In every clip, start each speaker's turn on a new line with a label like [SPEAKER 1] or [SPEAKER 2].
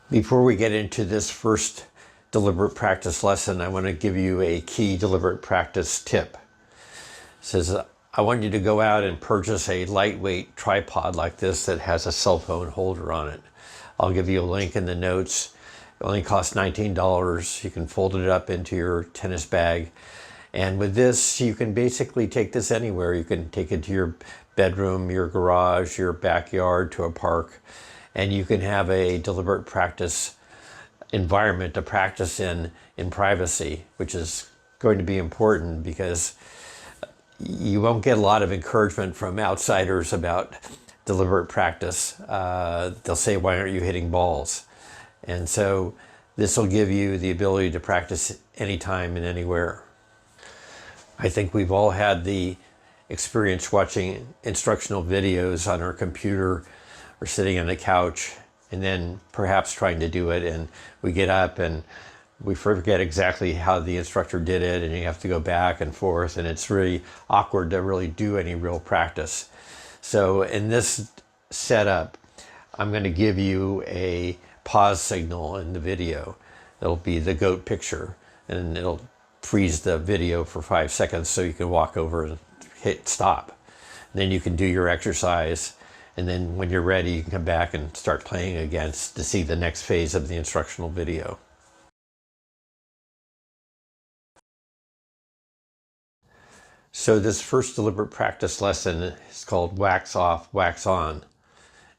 [SPEAKER 1] Before we get into this first deliberate practice lesson, I want to give you a key deliberate practice tip. It says, I want you to go out and purchase a lightweight tripod like this that has a cell phone holder on it. I'll give you a link in the notes. It only costs $19. You can fold it up into your tennis bag. And with this, you can basically take this anywhere. You can take it to your bedroom, your garage, your backyard, to a park, and you can have a deliberate practice environment to practice in privacy, which is going to be important because you won't get a lot of encouragement from outsiders about deliberate practice. They'll say, why aren't you hitting balls? And so this will give you the ability to practice anytime and anywhere. I think we've all had the experience watching instructional videos on our computer or sitting on the couch and then perhaps trying to do it, and we get up and we forget exactly how the instructor did it, and you have to go back and forth, and it's really awkward to really do any real practice. So in this setup, I'm going to give you a pause signal in the video. It'll be the goat picture, and it'll freeze the video for 5 seconds so you can walk over and hit stop. And then you can do your exercise, and then when you're ready, you can come back and start playing again to see the next phase of the instructional video. So this first deliberate practice lesson is called Wax Off, Wax On,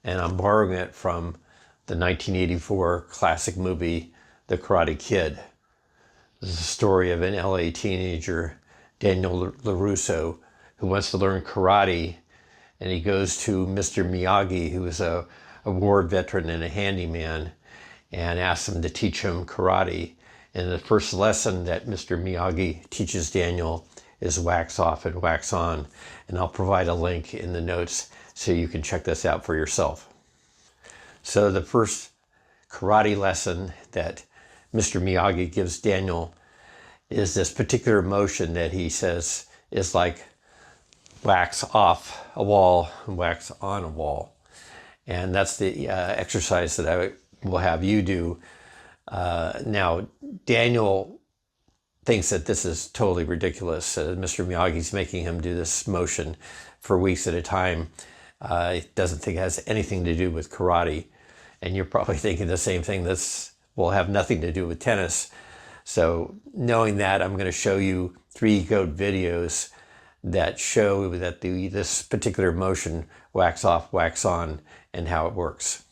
[SPEAKER 1] and I'm borrowing it from the 1984 classic movie, The Karate Kid. This is a story of an LA teenager, Daniel LaRusso, who wants to learn karate, and he goes to Mr. Miyagi, who is a war veteran and a handyman, and asks him to teach him karate. And the first lesson that Mr. Miyagi teaches Daniel is wax off and wax on. And I'll provide a link in the notes so you can check this out for yourself. So the first karate lesson that Mr. Miyagi gives Daniel is this particular motion that he says is like wax off a wall and wax on a wall. And that's the exercise that I will have you do. Now, Daniel thinks that this is totally ridiculous. Mr. Miyagi's making him do this motion for weeks at a time. He doesn't think it has anything to do with karate. And you're probably thinking the same thing. This will have nothing to do with tennis. So knowing that, I'm going to show you 3 goat videos that show that this particular motion, wax off, wax on, and how it works.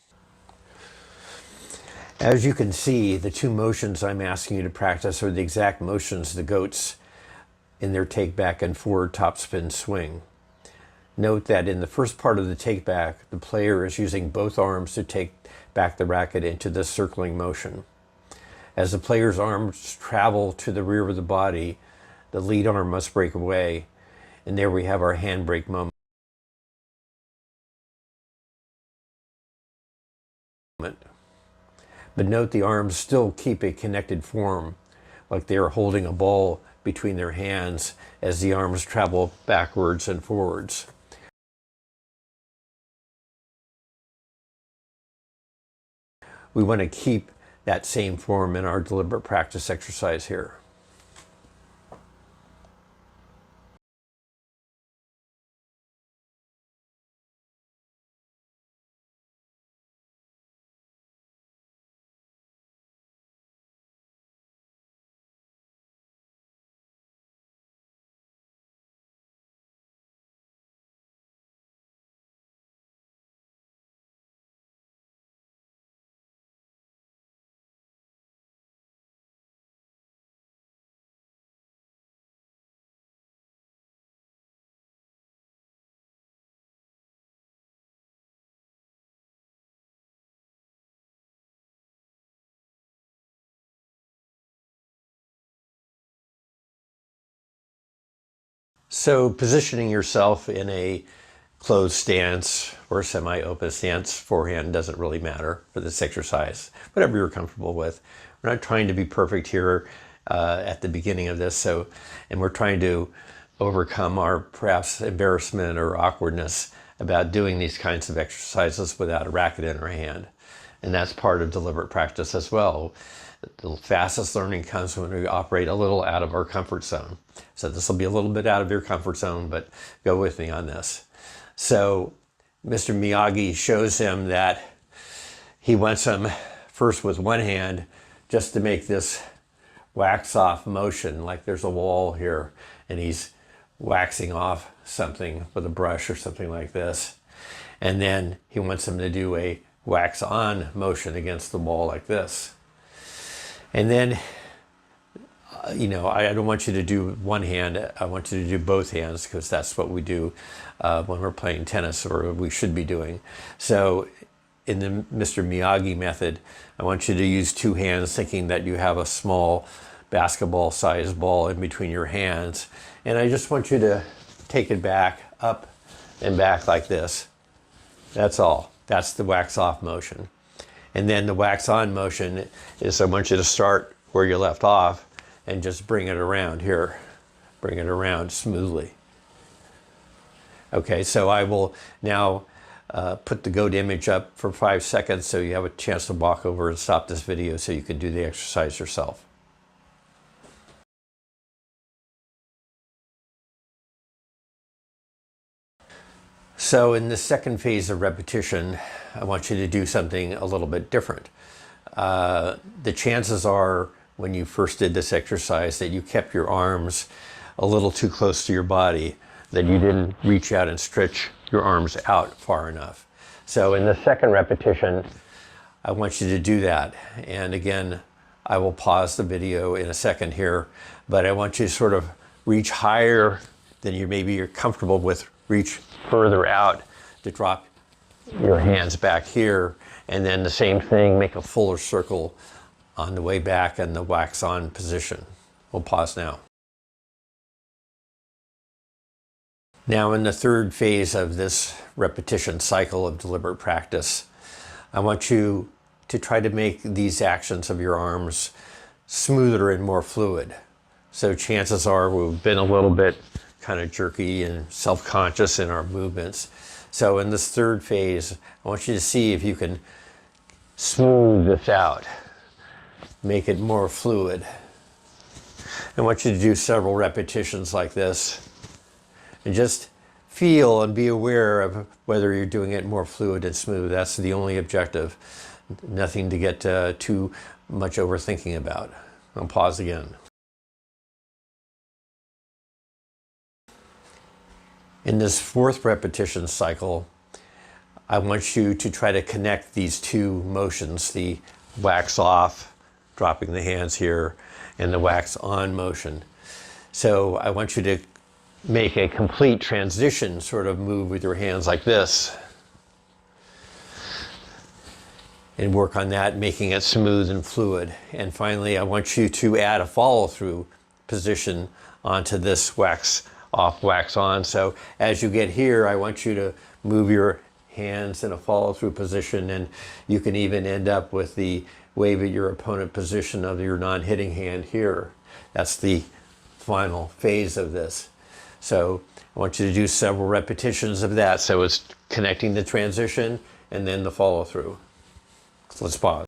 [SPEAKER 1] As you can see, the 2 motions I'm asking you to practice are the exact motions the goats in their take back and forward topspin swing. Note that in the first part of the take back, the player is using both arms to take back the racket into this circling motion. As the player's arms travel to the rear of the body, the lead arm must break away, and there we have our handbrake moment. But note the arms still keep a connected form, like they are holding a ball between their hands as the arms travel backwards and forwards. We want to keep that same form in our deliberate practice exercise here. So positioning yourself in a closed stance or semi-open stance, forehand doesn't really matter for this exercise, whatever you're comfortable with. We're not trying to be perfect here at the beginning of this, and we're trying to overcome our perhaps embarrassment or awkwardness about doing these kinds of exercises without a racket in our hand. And that's part of deliberate practice as well. The fastest learning comes when we operate a little out of our comfort zone. So this will be a little bit out of your comfort zone, but go with me on this. So Mr. Miyagi shows him that he wants him first with one hand just to make this wax off motion, like there's a wall here and he's waxing off something with a brush or something like this. And then he wants him to do a wax on motion against the wall like this. And then, you know, I don't want you to do one hand, I want you to do both hands, because that's what we do when we're playing tennis, or we should be doing. So in the Mr. Miyagi method, I want you to use two hands, thinking that you have a small basketball sized ball in between your hands. And I just want you to take it back, up and back like this. That's all. That's the wax off motion. And then the wax on motion is, I want you to start where you left off and just bring it around here. Bring it around smoothly. Okay, so I will now put the goat image up for 5 seconds so you have a chance to walk over and stop this video so you can do the exercise yourself. So in the second phase of repetition, I want you to do something a little bit different. The chances are, when you first did this exercise, that you kept your arms a little too close to your body, that you didn't reach out and stretch your arms out far enough. So in the second repetition, I want you to do that. And again, I will pause the video in a second here, but I want you to sort of reach higher than you're comfortable with, reach further out to drop your hands back here, and then the same thing, make a fuller circle on the way back in the wax on position. We'll pause now. Now in the third phase of this repetition cycle of deliberate practice, I want you to try to make these actions of your arms smoother and more fluid. So chances are we've been a little bit kind of jerky and self-conscious in our movements. So in this third phase, I want you to see if you can smooth this out, make it more fluid. I want you to do several repetitions like this and just feel and be aware of whether you're doing it more fluid and smooth. That's the only objective. Nothing to get too much overthinking about. I'll pause again. In this fourth repetition cycle, I want you to try to connect these two motions, the wax off, dropping the hands here, and the wax on motion. So I want you to make a complete transition sort of move with your hands like this. And work on that, making it smooth and fluid. And finally, I want you to add a follow-through position onto this wax off, wax on. So as you get here, I want you to move your hands in a follow-through position, and you can even end up with the wave at your opponent position of your non-hitting hand here. That's the final phase of this. So I want you to do several repetitions of that. So it's connecting the transition and then the follow-through. So let's pause.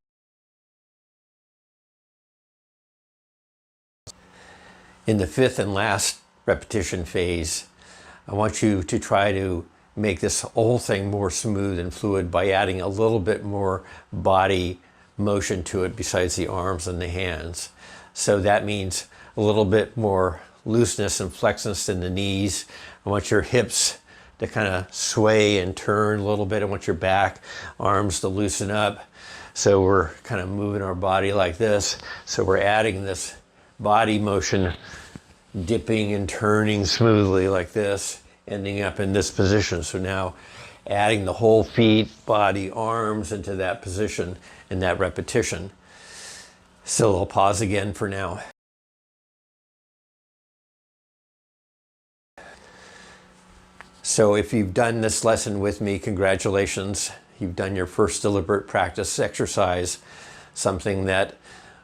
[SPEAKER 1] In the fifth and last repetition phase, I want you to try to make this whole thing more smooth and fluid by adding a little bit more body motion to it besides the arms and the hands. So that means a little bit more looseness and flexness in the knees. I want your hips to kind of sway and turn a little bit. I want your back arms to loosen up. So we're kind of moving our body like this. So we're adding this body motion, dipping and turning smoothly like this, ending up in this position. So now adding the whole feet, body, arms into that position in that repetition. So I'll pause again for now. So if you've done this lesson with me, congratulations. You've done your first deliberate practice exercise, something that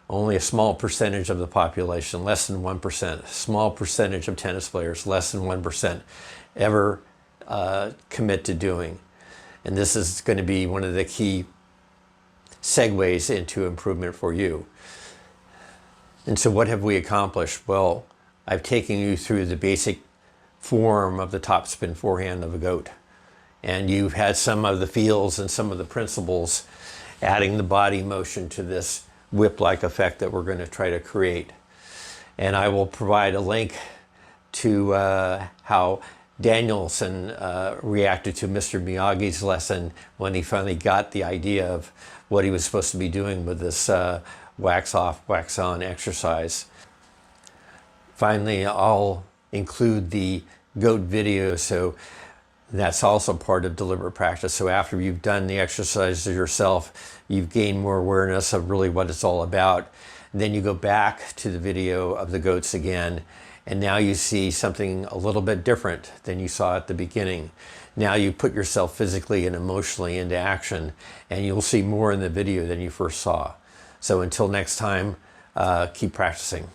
[SPEAKER 1] only a small percentage of the population, less than 1%, small percentage of tennis players, less than 1%, ever commit to doing. And this is going to be one of the key segues into improvement for you. And so what have we accomplished? Well, I've taken you through the basic form of the topspin forehand of a goat. And you've had some of the feels and some of the principles, adding the body motion to this whip-like effect that we're going to try to create. And I will provide a link to how Danielson reacted to Mr. Miyagi's lesson when he finally got the idea of what he was supposed to be doing with this wax off, wax on exercise. Finally, I'll include the goat video, so that's also part of deliberate practice. So after you've done the exercises yourself, you've gained more awareness of really what it's all about. And then you go back to the video of the goats again, and now you see something a little bit different than you saw at the beginning. Now you put yourself physically and emotionally into action, and you'll see more in the video than you first saw. So until next time, keep practicing.